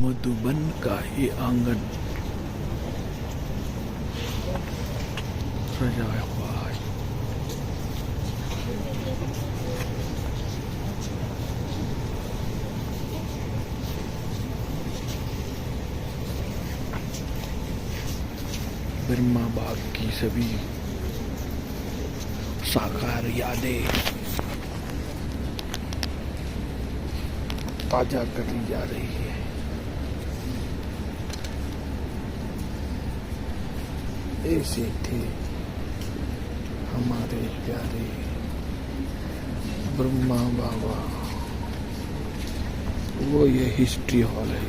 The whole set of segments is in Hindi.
मधुबन का ये आंगन सजाया हुआ है। ब्रह्मा बाग की सभी साकार यादें ताजा करी जा रही है। ऐसे थे हमारे प्यारे ब्रह्मा बाबा। वो ये हिस्ट्री हॉल है,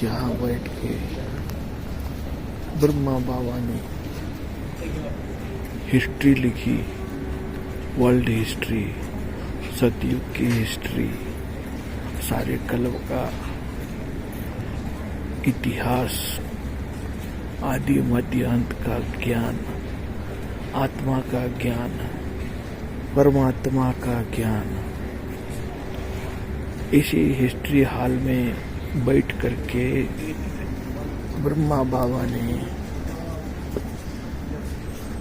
यहाँ बैठ के ब्रह्मा बाबा ने हिस्ट्री लिखी, वर्ल्ड हिस्ट्री, सतयुग की हिस्ट्री, सारे कल्प का इतिहास, आदि मध्य अंत का ज्ञान, आत्मा का ज्ञान, परमात्मा का ज्ञान। इसी हिस्ट्री हॉल में बैठ करके ब्रह्मा बाबा ने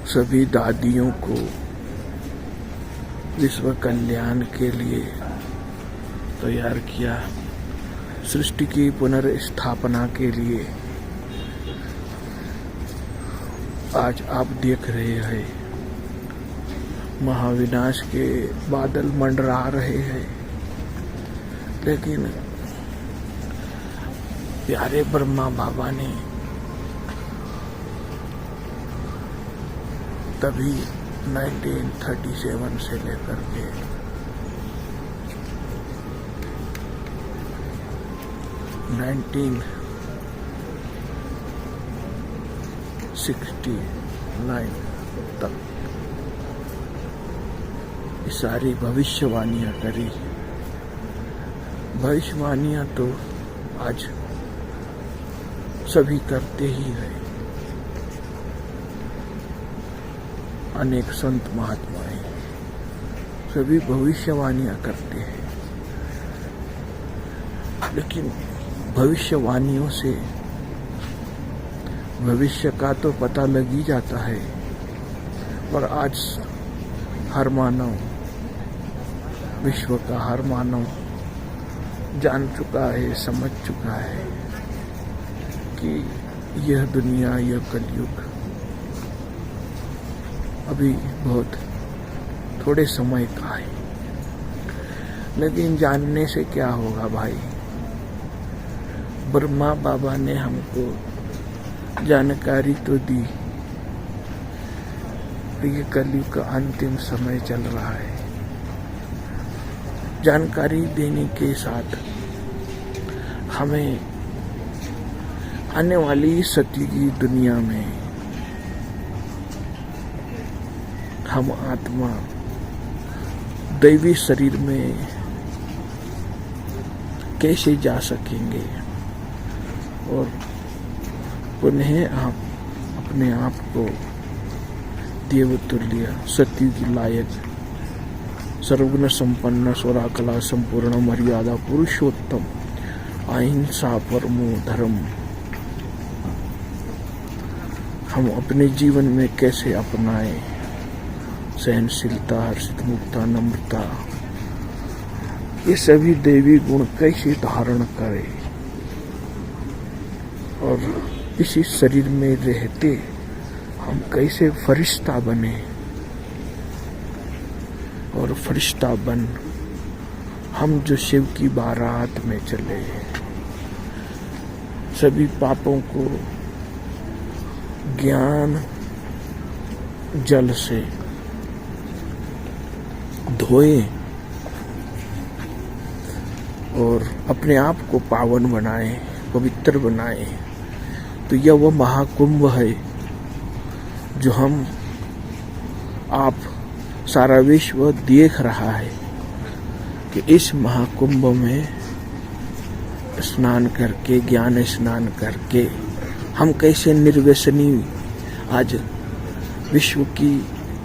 सभी दादियों को विश्व कल्याण के लिए तैयार किया, सृष्टि की पुनर्स्थापना के लिए। आज आप देख रहे हैं महाविनाश के बादल मंडरा रहे हैं, लेकिन प्यारे ब्रह्मा बाबा ने तभी 1937 से लेकर के 1969 तक ये सारी भविष्यवाणियां करी। भविष्यवाणियां तो आज सभी करते ही हैं। अनेक संत महात्माएं सभी भविष्यवाणियां करते हैं, लेकिन भविष्यवाणियों से भविष्य का तो पता लग ही जाता है, पर आज हर मानव, विश्व का हर मानव जान चुका है, समझ चुका है कि यह दुनिया, यह कलयुग अभी बहुत थोड़े समय का है। लेकिन जानने से क्या होगा भाई? ब्रह्मा बाबा ने हमको जानकारी तो दी, ये कलयुग का अंतिम समय चल रहा है। जानकारी देने के साथ हमें आने वाली सतयुगी दुनिया में हम आत्मा दैवी शरीर में कैसे जा सकेंगे और पुनः आप अपने आप को देवतुल्य, सतयुगी लायक, सर्वगुण संपन्न, स्वराकला संपूर्ण, मर्यादा पुरुषोत्तम, अहिंसा परमो धर्म हम अपने जीवन में कैसे अपनाएं। सहनशीलता, हर्षित मुक्ता, नम्रता, ये सभी देवी गुण कैसे धारण करें और इसी शरीर में रहते हम कैसे फरिश्ता बने और फरिश्ता बन हम जो शिव की बारात में चले, सभी पापों को ज्ञान जल से धोए और अपने आप को पावन बनाए, पवित्र बनाए। तो यह वो महाकुंभ है जो हम आप सारा विश्व देख रहा है कि इस महाकुंभ में स्नान करके, ज्ञान स्नान करके हम कैसे निर्व्यसनी आज विश्व की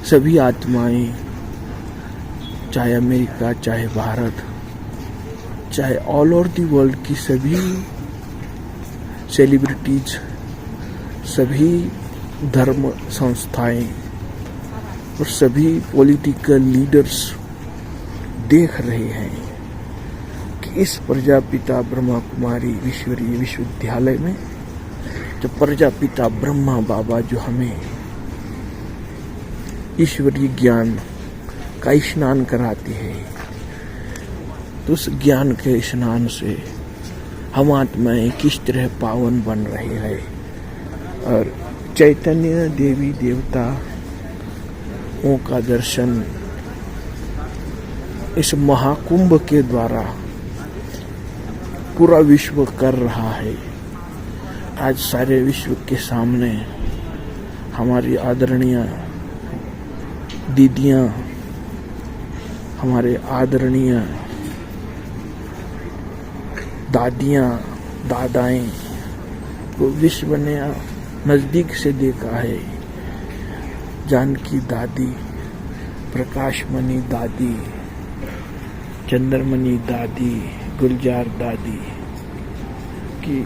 सभी आत्माएं, चाहे अमेरिका, चाहे भारत, चाहे ऑल ओवर दी वर्ल्ड की सभी सेलिब्रिटीज, सभी धर्म संस्थाएं और सभी पॉलिटिकल लीडर्स देख रहे हैं कि इस प्रजापिता ब्रह्मा कुमारी ईश्वरीय विश्वविद्यालय में जो प्रजापिता ब्रह्मा बाबा जो हमें ईश्वरीय ज्ञान का स्नान कराती है, तो उस ज्ञान के स्नान से हम आत्माएं किस तरह पावन बन रहे हैं और चैतन्य देवी देवताओं का दर्शन इस महाकुंभ के द्वारा पूरा विश्व कर रहा है। आज सारे विश्व के सामने हमारी आदरणीय दीदियां, हमारे आदरणीय दादियां, दादाएं को विश्व ने नजदीक से देखा है। जानकी दादी, प्रकाशमणि दादी, चंद्रमणि दादी, गुलजार दादी की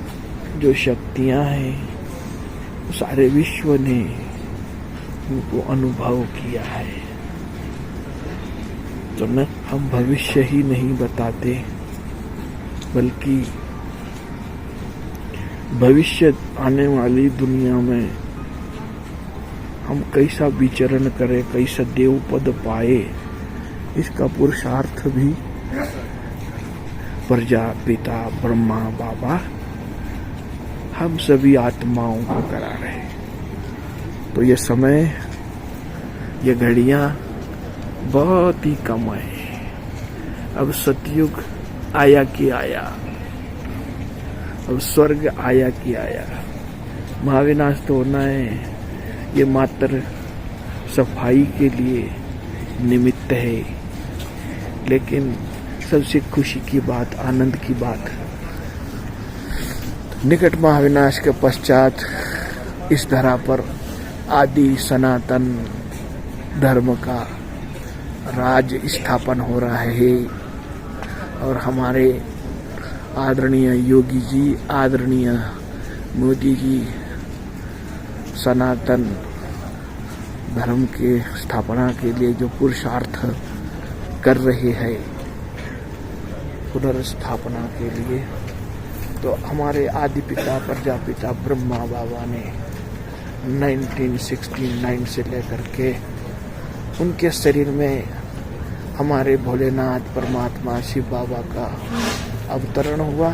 जो शक्तियां हैं सारे विश्व ने उनको अनुभव किया है। तो न हम भविष्य ही नहीं बताते, बल्कि भविष्य आने वाली दुनिया में हम कैसा विचरण करें, कैसा देव पद पाए, इसका पुरुषार्थ भी प्रजापिता ब्रह्मा बाबा हम सभी आत्माओं को करा रहे हैं। तो ये समय, ये घड़ियां बहुत ही कम है। अब सतयुग आया कि आया, अब स्वर्ग आया कि आया। महाविनाश तो होना है, ये मात्र सफाई के लिए निमित्त है। लेकिन सबसे खुशी की बात, आनंद की बात, निकट महाविनाश के पश्चात इस धरा पर आदि सनातन धर्म का राज स्थापन हो रहा है। और हमारे आदरणीय योगी जी, आदरणीय मोदी जी सनातन धर्म के स्थापना के लिए जो पुरुषार्थ कर रहे हैं, पुनर्स्थापना के लिए, तो हमारे आदि पिता प्रजापिता ब्रह्मा बाबा ने 1969 से लेकर के उनके शरीर में हमारे भोलेनाथ परमात्मा शिव बाबा का अवतरण हुआ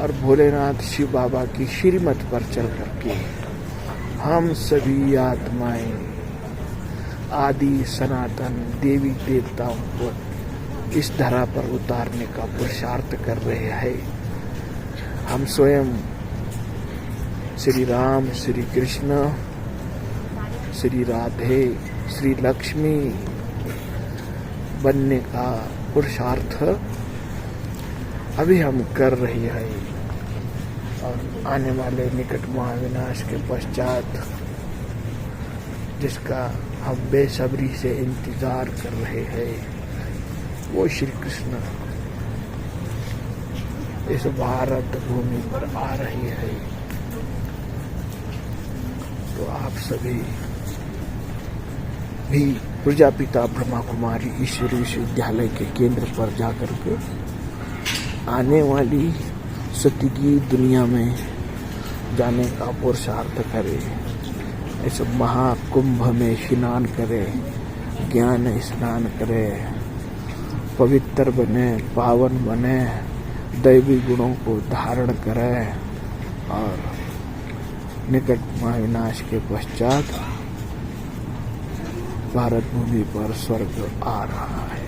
और भोलेनाथ शिव बाबा की श्रीमत पर चल करके हम सभी आत्माएं आदि सनातन देवी देवताओं को इस धरा पर उतारने का पुरुषार्थ कर रहे हैं। हम स्वयं श्री राम, श्री कृष्ण, श्री राधे, श्री लक्ष्मी बनने का पुरुषार्थ अभी हम कर रहे हैं। और आने वाले निकट महाविनाश के पश्चात जिसका हम बेसब्री से इंतजार कर रहे हैं, वो श्री कृष्ण इस भारत भूमि पर आ रही है। तो आप सभी भी प्रजापिता ब्रह्मा कुमारी ईश्वरीय विश्वविद्यालय के केंद्र पर जाकर के आने वाली सतयुगी दुनिया में जाने का पुरुषार्थ करें। इस महाकुंभ में स्नान करें, ज्ञान स्नान करें, पवित्र बने, पावन बने, दैवी गुणों को धारण करें और निकट महाविनाश के पश्चात भारत भूमि पर स्वर्ग आ रहा है।